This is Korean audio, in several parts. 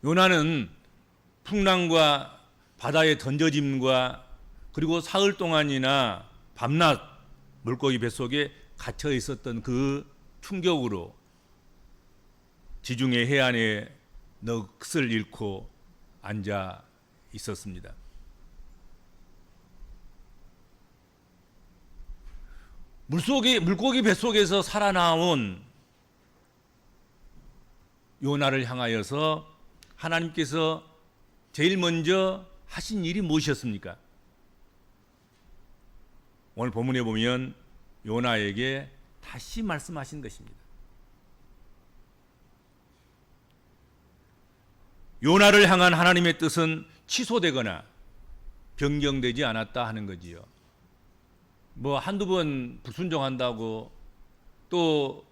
요나는 풍랑과 바다의 던져짐과 그리고 사흘 동안이나 밤낮 물고기 뱃속에 갇혀 있었던 그 충격으로 지중해 해안에 넋을 잃고 앉아 있었습니다. 물고기 뱃속에서 살아나온 요나를 향하여서 하나님께서 제일 먼저 하신 일이 무엇이었습니까? 오늘 본문에 보면 요나에게 다시 말씀하신 것입니다. 요나를 향한 하나님의 뜻은 취소되거나 변경되지 않았다 하는 거지요. 뭐 한두 번 불순종한다고 또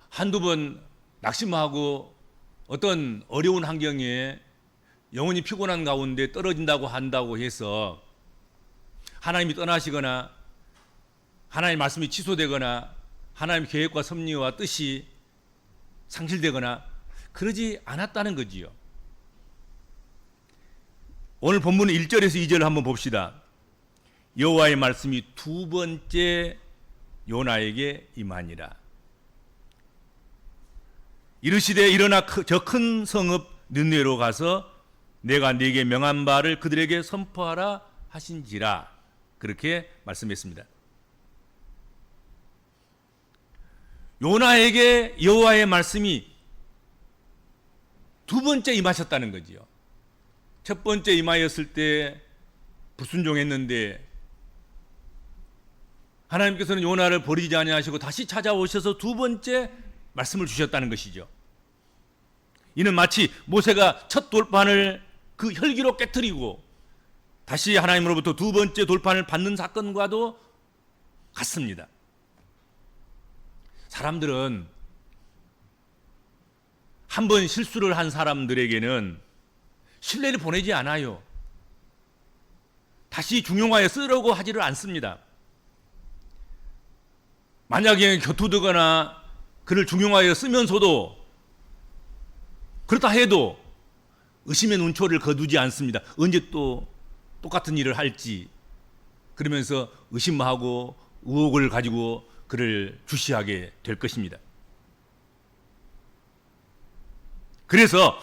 한두 번 낙심하고 어떤 어려운 환경에 영혼이 피곤한 가운데 떨어진다고 한다고 해서 하나님이 떠나시거나 하나님의 말씀이 취소되거나 하나님의 계획과 섭리와 뜻이 상실되거나 그러지 않았다는 거지요. 오늘 본문 1절에서 2절을 한번 봅시다. 여호와의 말씀이 두 번째 요나에게 임하니라. 이르시되 일어나 저 큰 성읍 느느웨로 가서 내가 네게 명한 바를 그들에게 선포하라 하신지라. 그렇게 말씀했습니다. 요나에게 여호와의 말씀이 두 번째 임하셨다는 거지요. 첫 번째 임하였을 때 불순종했는데 하나님께서는 요나를 버리지 아니하시고 다시 찾아오셔서 두 번째 말씀을 주셨다는 것이죠. 이는 마치 모세가 첫 돌판을 그 혈기로 깨트리고 다시 하나님으로부터 두 번째 돌판을 받는 사건과도 같습니다. 사람들은 한 번 실수를 한 사람들에게는 신뢰를 보내지 않아요. 다시 중용하여 쓰려고 하지를 않습니다. 만약에 겨투드거나 그를 중용하여 쓰면서도 그렇다 해도 의심의 눈초리를 거두지 않습니다. 언제 또 똑같은 일을 할지 그러면서 의심하고 의혹을 가지고 그를 주시하게 될 것입니다. 그래서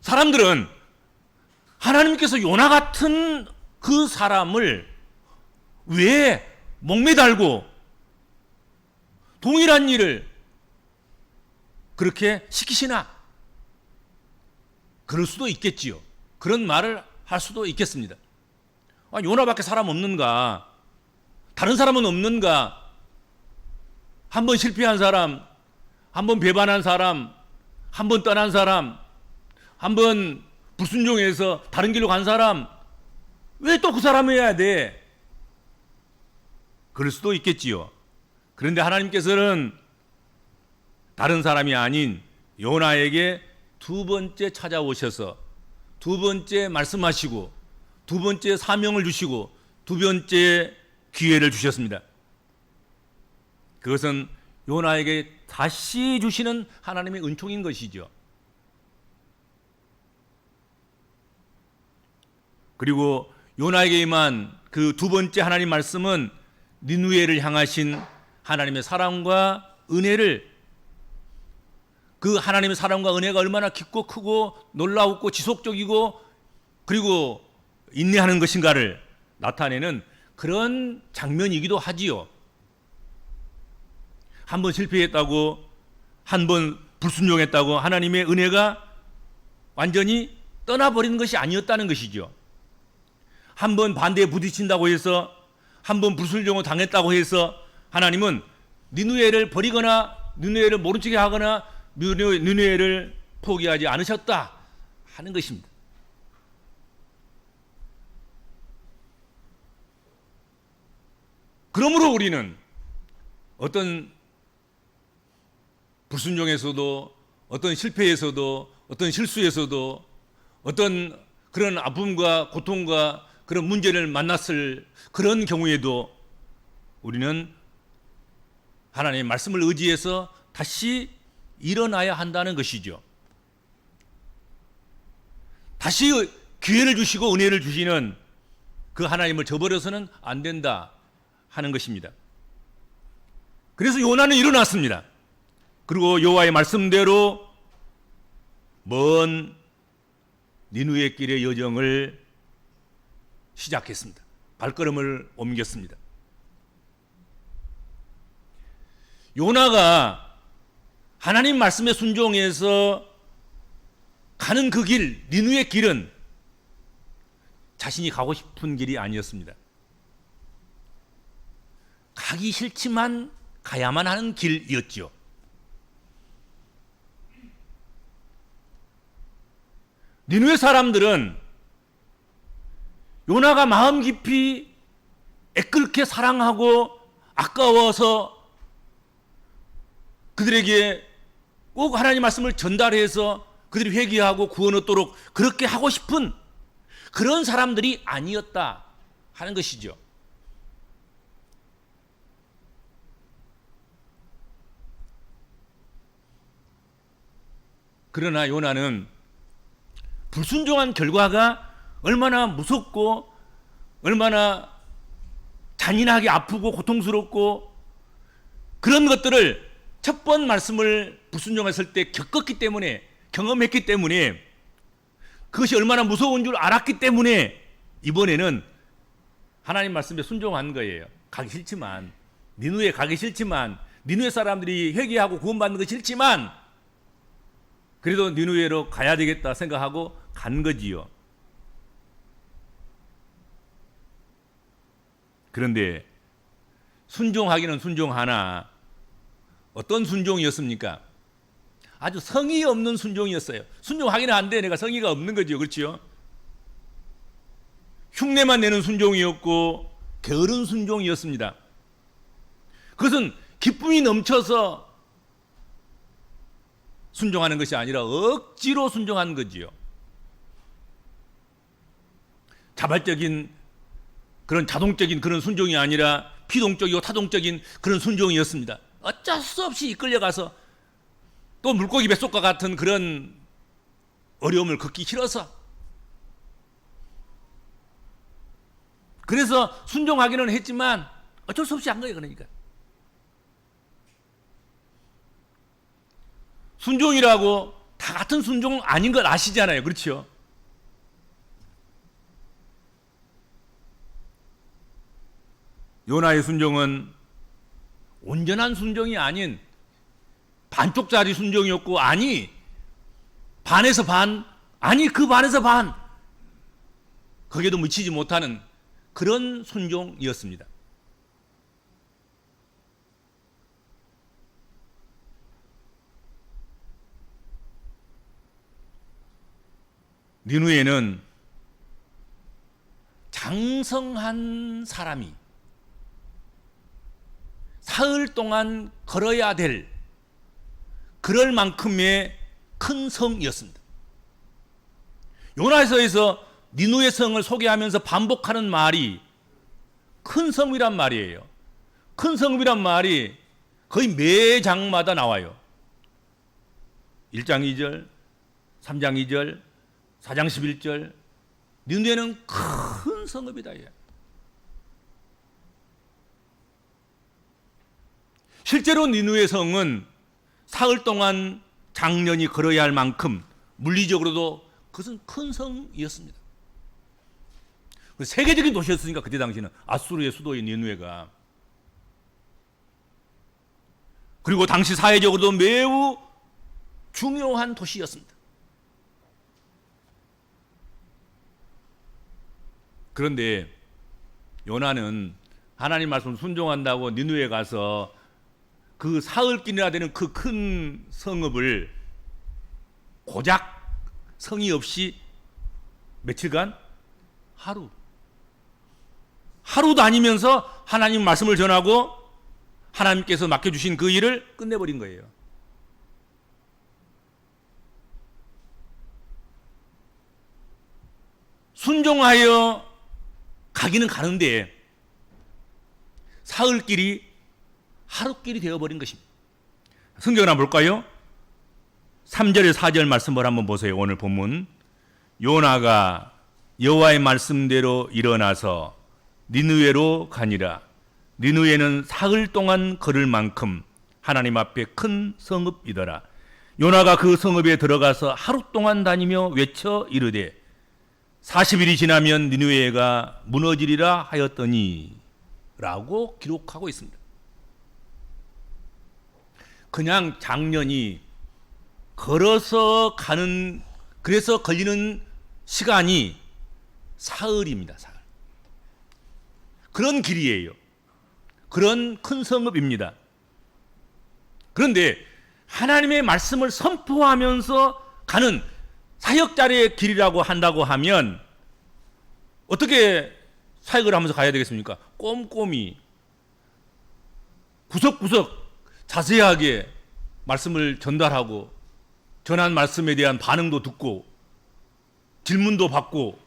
사람들은 하나님께서 요나 같은 그 사람을 왜 목매달고 동일한 일을 그렇게 시키시나? 그럴 수도 있겠지요. 그런 말을 할 수도 있겠습니다. 아, 요나밖에 사람 없는가? 다른 사람은 없는가? 한 번 실패한 사람, 한 번 배반한 사람, 한 번 떠난 사람, 한 번 불순종해서 다른 길로 간 사람, 왜 또 그 사람이어야 돼? 그럴 수도 있겠지요. 그런데 하나님께서는 다른 사람이 아닌 요나에게 두 번째 찾아오셔서 두 번째 말씀하시고 두 번째 사명을 주시고 두 번째 기회를 주셨습니다. 그것은 요나에게 다시 주시는 하나님의 은총인 것이죠. 그리고 요나에게 임한 그 두 번째 하나님 말씀은 니느웨를 향하신 하나님의 사랑과 은혜를, 그 하나님의 사랑과 은혜가 얼마나 깊고 크고 놀라웠고 지속적이고 그리고 인내하는 것인가를 나타내는 그런 장면이기도 하지요. 한 번 실패했다고, 한 번 불순종했다고 하나님의 은혜가 완전히 떠나버리는 것이 아니었다는 것이죠. 한 번 반대에 부딪힌다고 해서, 한 번 불순종을 당했다고 해서 하나님은 니느웨를 버리거나 니느웨를 모른 척 하거나 니느웨를 포기하지 않으셨다 하는 것입니다. 그러므로 우리는 어떤 불순종에서도, 어떤 실패에서도, 어떤 실수에서도, 어떤 그런 아픔과 고통과 그런 문제를 만났을 그런 경우에도 우리는 하나님의 말씀을 의지해서 다시 일어나야 한다는 것이죠. 다시 기회를 주시고 은혜를 주시는 그 하나님을 저버려서는 안 된다 하는 것입니다. 그래서 요나는 일어났습니다. 그리고 여호와의 말씀대로 먼 니느웨 길의 여정을 시작했습니다. 발걸음을 옮겼습니다. 요나가 하나님 말씀에 순종해서 가는 그 길, 니느웨 길은 자신이 가고 싶은 길이 아니었습니다. 가기 싫지만 가야만 하는 길이었죠. 니느웨 사람들은 요나가 마음 깊이 애끓게 사랑하고 아까워서 그들에게 꼭 하나님 말씀을 전달해서 그들이 회개하고 구원 얻도록 그렇게 하고 싶은 그런 사람들이 아니었다 하는 것이죠. 그러나 요나는 불순종한 결과가 얼마나 무섭고 얼마나 잔인하게 아프고 고통스럽고 그런 것들을 첫 번 말씀을 불순종했을 때 겪었기 때문에 경험했기 때문에 그것이 얼마나 무서운 줄 알았기 때문에 이번에는 하나님 말씀에 순종한 거예요. 가기 싫지만 니느웨 가기 싫지만 니느웨 사람들이 회개하고 구원받는 것이 싫지만 그래도 니느웨로 가야 되겠다 생각하고 간 거지요. 그런데 순종하기는 순종하나 어떤 순종이었습니까? 아주 성의 없는 순종이었어요. 순종하기는 한데 내가 성의가 없는 거죠. 그렇죠? 흉내만 내는 순종이었고 게으른 순종이었습니다. 그것은 기쁨이 넘쳐서 순종하는 것이 아니라 억지로 순종한 거지요. 자발적인 그런 자동적인 그런 순종이 아니라 피동적이고 타동적인 그런 순종이었습니다. 어쩔 수 없이 이끌려가서 또 물고기 뱃속과 같은 그런 어려움을 겪기 싫어서 그래서 순종하기는 했지만 어쩔 수 없이 한 거예요. 그러니까 순종이라고 다 같은 순종 아닌 걸 아시잖아요. 그렇죠? 요나의 순종은 온전한 순종이 아닌 반쪽짜리 순종이었고 아니 반에서 반 아니 그 반에서 반 거기에도 미치지 못하는 그런 순종이었습니다. 니느웨는 장성한 사람이 사흘 동안 걸어야 될 그럴 만큼의 큰 성이었습니다. 요나서에서 니느웨 성을 소개하면서 반복하는 말이 큰 성이란 말이에요. 큰 성이란 말이 거의 매 장마다 나와요. 1장 2절, 3장 2절, 4장 11절. 니느웨는 큰 성읍이다. 실제로 니느웨 성은 사흘 동안 장년이 걸어야 할 만큼 물리적으로도 그것은 큰 성이었습니다. 세계적인 도시였으니까 그때 당시는 아수르의 수도인 니느웨가. 그리고 당시 사회적으로도 매우 중요한 도시였습니다. 그런데 요나는 하나님 말씀 순종한다고 니느웨에 가서 그 사흘길이나 되는 그 큰 성읍을 고작 성의 없이 며칠간 하루 다니면서 하나님 말씀을 전하고 하나님께서 맡겨주신 그 일을 끝내버린 거예요. 순종하여 가기는 가는데 사흘길이 하루길이 되어버린 것입니다. 성경을 한번 볼까요? 3절 4절 말씀을 한번 보세요. 오늘 본문. 요나가 여호와의 말씀대로 일어나서 니느웨로 가니라. 니느웨는 사흘 동안 걸을 만큼 하나님 앞에 큰 성읍이더라. 요나가 그 성읍에 들어가서 하루 동안 다니며 외쳐 이르되 40일이 지나면 니느웨가 무너지리라 하였더니 라고 기록하고 있습니다. 그냥 장년이 걸어서 가는, 그래서 걸리는 시간이 사흘입니다. 사흘. 그런 길이에요. 그런 큰 성읍입니다. 그런데 하나님의 말씀을 선포하면서 가는 사역자의 길이라고 한다고 하면 어떻게 사역을 하면서 가야 되겠습니까? 꼼꼼히 구석구석 자세하게 말씀을 전달하고 전한 말씀에 대한 반응도 듣고 질문도 받고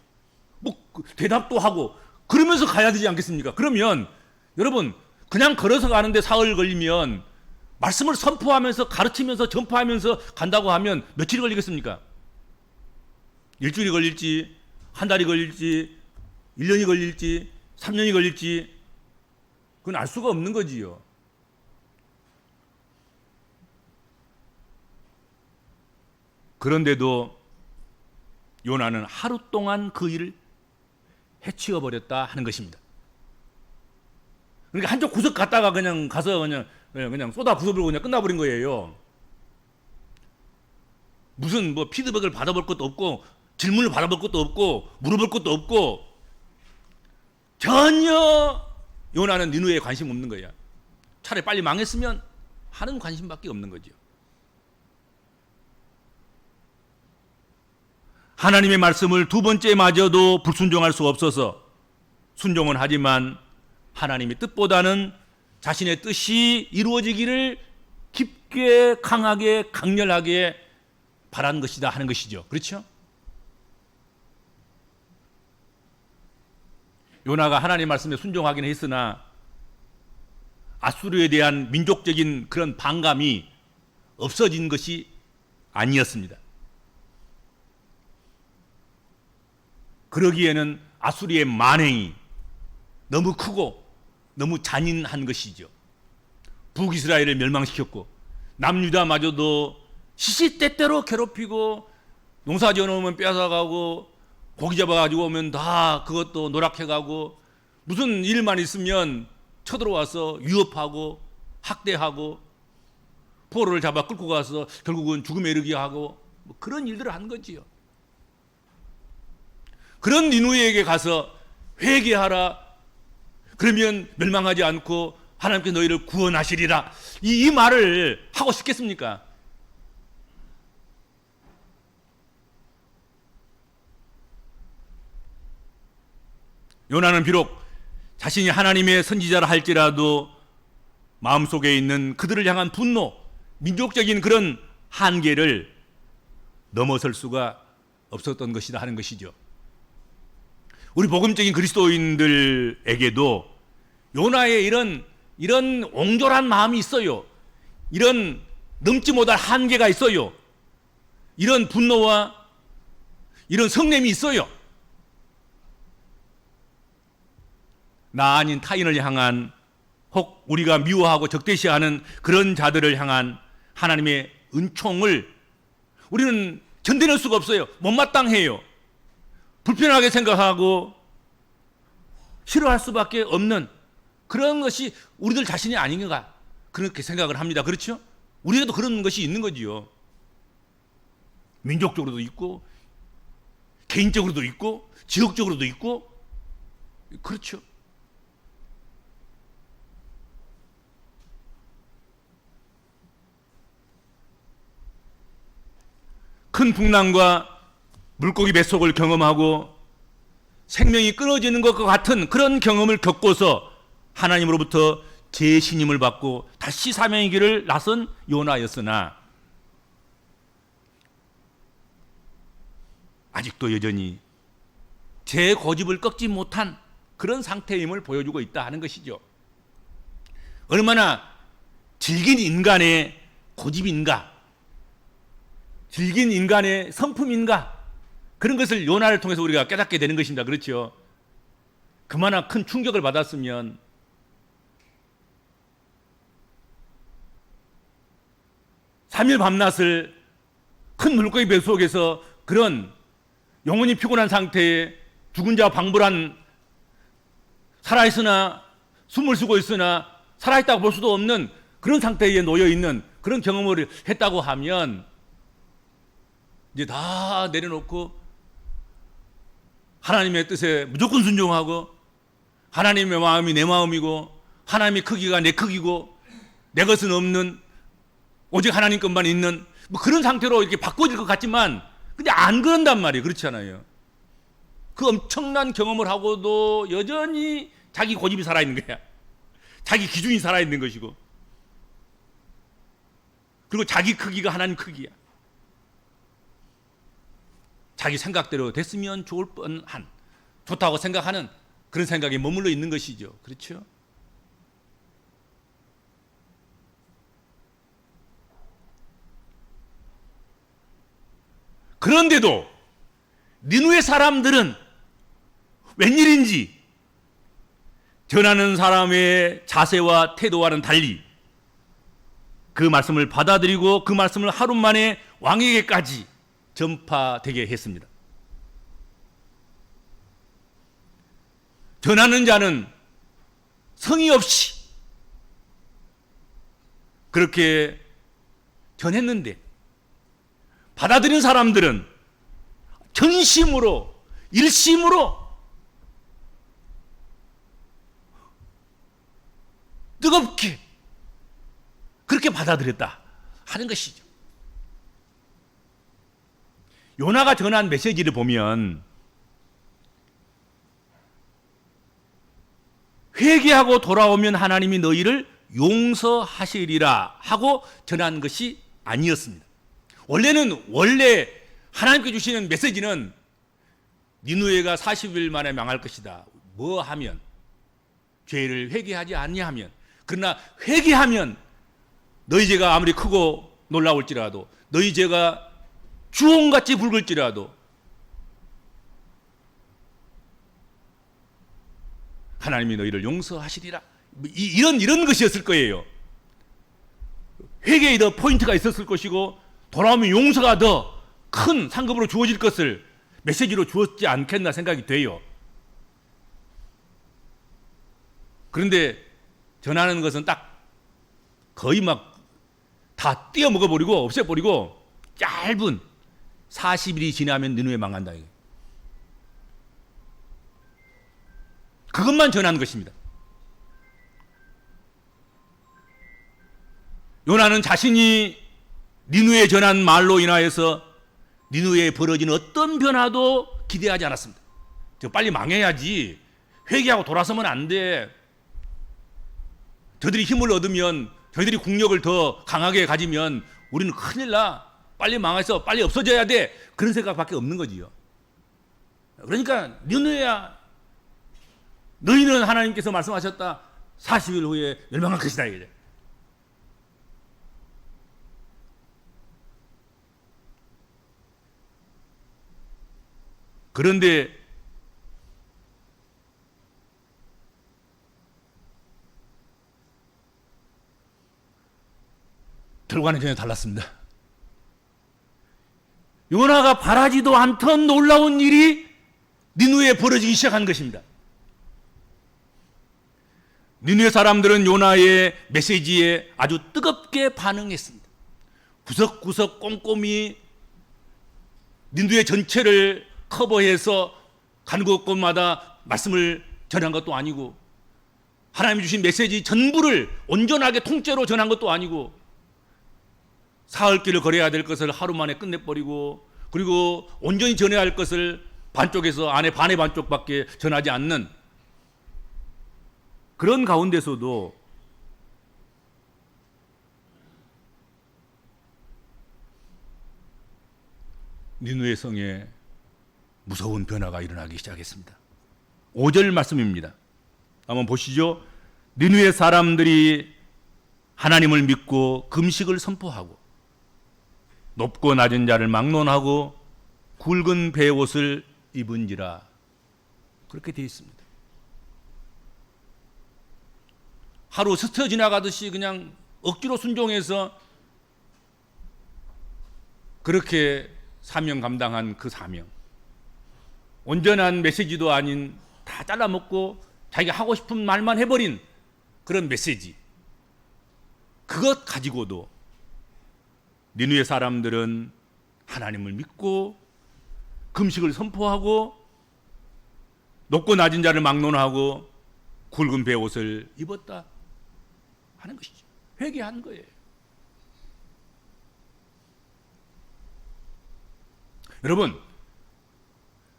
뭐 대답도 하고 그러면서 가야 되지 않겠습니까? 그러면 여러분 그냥 걸어서 가는데 사흘 걸리면 말씀을 선포하면서 가르치면서 전파하면서 간다고 하면 며칠이 걸리겠습니까? 일주일이 걸릴지 한 달이 걸릴지 1년이 걸릴지 3년이 걸릴지 그건 알 수가 없는 거지요. 그런데도 요나는 하루 동안 그 일을 해치워 버렸다 하는 것입니다. 그러니까 한쪽 구석 갔다가 그냥 가서 그냥 쏟아 부숴버리고 그냥 끝나버린 거예요. 무슨 뭐 피드백을 받아볼 것도 없고 질문을 받아볼 것도 없고 물어볼 것도 없고 전혀 요나는 니느웨에 관심 없는 거야. 차라리 빨리 망했으면 하는 관심밖에 없는 거죠. 하나님의 말씀을 두 번째마저도 불순종할 수 없어서 순종은 하지만 하나님의 뜻보다는 자신의 뜻이 이루어지기를 깊게 강하게 강렬하게 바란 것이다 하는 것이죠. 그렇죠? 요나가 하나님의 말씀에 순종하긴 했으나 아수르에 대한 민족적인 그런 반감이 없어진 것이 아니었습니다. 그러기에는 아수리의 만행이 너무 크고 너무 잔인한 것이죠. 북이스라엘을 멸망시켰고 남유다마저도 시시때때로 괴롭히고 농사 지어놓으면 빼앗아가고 고기 잡아가지고 오면 다 그것도 노락해가고 무슨 일만 있으면 쳐들어와서 위협하고 학대하고 포로를 잡아 끌고 가서 결국은 죽음에 이르게 하고 뭐 그런 일들을 한 거지요. 그런 니느웨에게 가서 회개하라. 그러면 멸망하지 않고 하나님께 너희를 구원하시리라. 이 말을 하고 싶겠습니까? 요나는 비록 자신이 하나님의 선지자라 할지라도 마음속에 있는 그들을 향한 분노, 민족적인 그런 한계를 넘어설 수가 없었던 것이다 하는 것이죠. 우리 복음적인 그리스도인들에게도 요나의 이런 옹졸한 마음이 있어요. 이런 넘지 못할 한계가 있어요. 이런 분노와 이런 성냄이 있어요. 나 아닌 타인을 향한 혹 우리가 미워하고 적대시하는 그런 자들을 향한 하나님의 은총을 우리는 견뎌낼 수가 없어요. 못마땅해요. 불편하게 생각하고 싫어할 수밖에 없는 그런 것이 우리들 자신이 아닌가 그렇게 생각을 합니다. 그렇죠? 우리에도 그런 것이 있는 거지요. 민족적으로도 있고 개인적으로도 있고 지역적으로도 있고 그렇죠. 큰 풍랑과 물고기 뱃속을 경험하고 생명이 끊어지는 것과 같은 그런 경험을 겪고서 하나님으로부터 재신임을 받고 다시 사명의 길을 나선 요나였으나 아직도 여전히 제 고집을 꺾지 못한 그런 상태임을 보여주고 있다 하는 것이죠. 얼마나 질긴 인간의 고집인가. 질긴 인간의 성품인가? 그런 것을 요나를 통해서 우리가 깨닫게 되는 것입니다. 그렇죠? 그만한 큰 충격을 받았으면 삼일 밤낮을 큰 물고기 배 속에서 그런 영혼이 피곤한 상태에 죽은 자와 방불한, 살아있으나 숨을 쉬고 있으나 살아있다고 볼 수도 없는 그런 상태에 놓여 있는 그런 경험을 했다고 하면 이제 다 내려놓고 하나님의 뜻에 무조건 순종하고, 하나님의 마음이 내 마음이고 하나님의 크기가 내 크기고 내 것은 없는 오직 하나님 것만 있는 뭐 그런 상태로 이렇게 바꿔질 것 같지만 근데 안 그런단 말이에요. 그렇지 않아요? 그 엄청난 경험을 하고도 여전히 자기 고집이 살아있는 거야. 자기 기준이 살아있는 것이고, 그리고 자기 크기가 하나님 크기야. 자기 생각대로 됐으면 좋을 뻔한, 좋다고 생각하는 그런 생각에 머물러 있는 것이죠. 그렇죠? 그런데도 니누의 사람들은 웬일인지 전하는 사람의 자세와 태도와는 달리 그 말씀을 받아들이고 그 말씀을 하루 만에 왕에게까지 전파되게 했습니다. 전하는 자는 성의 없이 그렇게 전했는데 받아들인 사람들은 전심으로, 일심으로 뜨겁게 그렇게 받아들였다 하는 것이죠. 요나가 전한 메시지를 보면 회개하고 돌아오면 하나님이 너희를 용서하시리라 하고 전한 것이 아니었습니다. 원래 하나님께 주시는 메시지는 니누에가 40일 만에 망할 것이다. 뭐 하면? 죄를 회개하지 아니하면. 그러나 회개하면 너희 죄가 아무리 크고 놀라울지라도, 너희 죄가 주홍같이 붉을지라도 하나님이 너희를 용서하시리라. 이런 것이었을 거예요. 회개에 더 포인트가 있었을 것이고 돌아오면 용서가 더 큰 상급으로 주어질 것을 메시지로 주었지 않겠나 생각이 돼요. 그런데 전하는 것은 딱 거의 막 다 띄어먹어버리고 없애버리고 짧은 40일이 지나면 니누에 망한다. 그것만 전하는 것입니다. 요나는 자신이 니누에 전한 말로 인하여서 니누에 벌어진 어떤 변화도 기대하지 않았습니다. 저 빨리 망해야지. 회개하고 돌아서면 안 돼. 저들이 힘을 얻으면, 저희들이 국력을 더 강하게 가지면 우리는 큰일 나. 빨리 망해서 빨리 없어져야 돼. 그런 생각밖에 없는 거지요. 그러니까 니누에야, 너희는 하나님께서 말씀하셨다. 40일 후에 멸망할 것이다. 이래. 그런데 결과는 전혀 달랐습니다. 요나가 바라지도 않던 놀라운 일이 니누에 벌어지기 시작한 것입니다. 니누의 사람들은 요나의 메시지에 아주 뜨겁게 반응했습니다. 구석구석 꼼꼼히 니누의 전체를 커버해서 가는 곳곳마다 말씀을 전한 것도 아니고, 하나님이 주신 메시지 전부를 온전하게 통째로 전한 것도 아니고, 사흘길을 걸어야 될 것을 하루 만에 끝내버리고, 그리고 온전히 전해야 할 것을 반쪽에서 안에 반의 반쪽밖에 전하지 않는 그런 가운데서도 니누의 성에 무서운 변화가 일어나기 시작했습니다. 5절 말씀입니다. 한번 보시죠. 니누의 사람들이 하나님을 믿고 금식을 선포하고 높고 낮은 자를 막론하고 굵은 베옷을 입은지라. 그렇게 되어 있습니다. 하루 스쳐 지나가듯이 그냥 억지로 순종해서 그렇게 사명 감당한 그 사명, 온전한 메시지도 아닌 다 잘라먹고 자기가 하고 싶은 말만 해버린 그런 메시지, 그것 가지고도 니느웨 사람들은 하나님을 믿고 금식을 선포하고 높고 낮은 자를 막론하고 굵은 베옷을 입었다 하는 것이죠. 회개한 거예요. 여러분,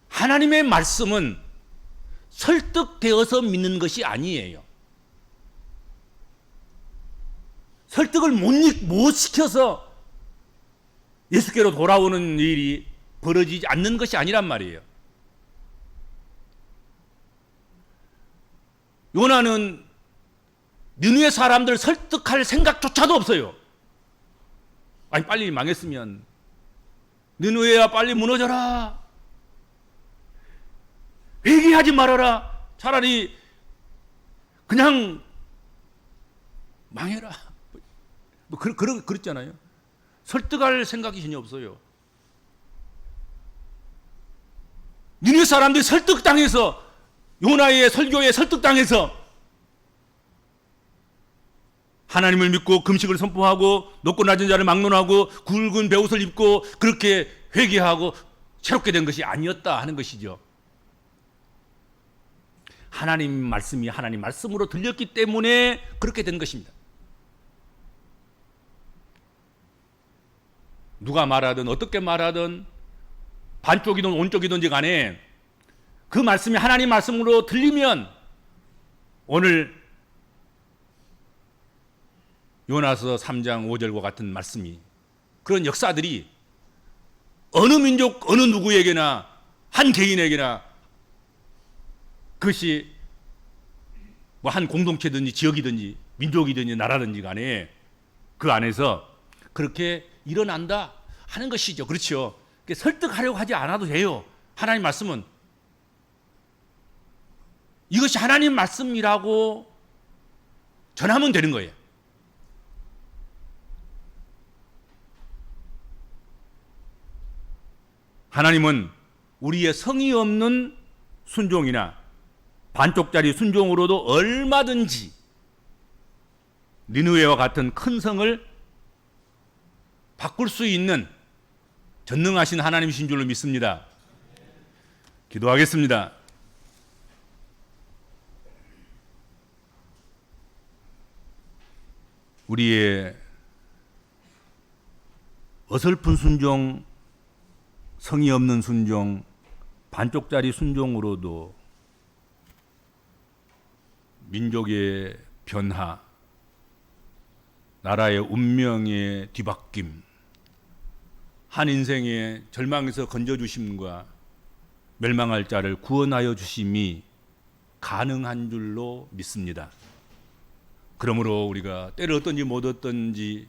하나님의 말씀은 설득되어서 믿는 것이 아니에요. 설득을 못 시켜서 예수께로 돌아오는 일이 벌어지지 않는 것이 아니란 말이에요. 요나는 니느웨 사람들 설득할 생각조차도 없어요. 아니, 빨리 망했으면 니느웨야 빨리 무너져라, 회개하지 말아라, 차라리 그냥 망해라, 뭐 그랬잖아요. 설득할 생각이 전혀 없어요. 니느웨 사람들이 설득당해서, 요나의 설교에 설득당해서 하나님을 믿고 금식을 선포하고 높고 낮은 자를 막론하고 굵은 베옷을 입고 그렇게 회개하고 새롭게 된 것이 아니었다 하는 것이죠. 하나님 말씀이 하나님 말씀으로 들렸기 때문에 그렇게 된 것입니다. 누가 말하든 어떻게 말하든 반쪽이든 온쪽이든지 간에 그 말씀이 하나님 말씀으로 들리면 오늘 요나서 3장 5절과 같은 말씀이, 그런 역사들이 어느 민족 어느 누구에게나 한 개인에게나, 그것이 뭐 한 공동체든지 지역이든지 민족이든지 나라든지 간에 그 안에서 그렇게 일어난다 하는 것이죠. 그렇죠. 설득하려고 하지 않아도 돼요. 하나님 말씀은 이것이 하나님 말씀이라고 전하면 되는 거예요. 하나님은 우리의 성의 없는 순종이나 반쪽짜리 순종으로도 얼마든지 니느웨와 같은 큰 성을 바꿀 수 있는 전능하신 하나님이신 줄로 믿습니다. 기도하겠습니다. 우리의 어설픈 순종, 성의 없는 순종, 반쪽짜리 순종으로도 민족의 변화, 나라의 운명의 뒤바뀜, 한 인생의 절망에서 건져주심과 멸망할 자를 구원하여 주심이 가능한 줄로 믿습니다. 그러므로 우리가 때를 얻든지 못 얻든지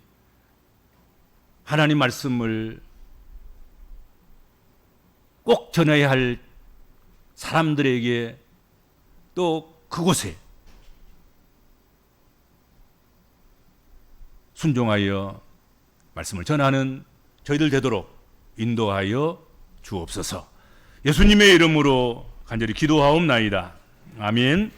하나님 말씀을 꼭 전해야 할 사람들에게, 또 그곳에 순종하여 말씀을 전하는 저희들 되도록 인도하여 주옵소서. 예수님의 이름으로 간절히 기도하옵나이다. 아멘.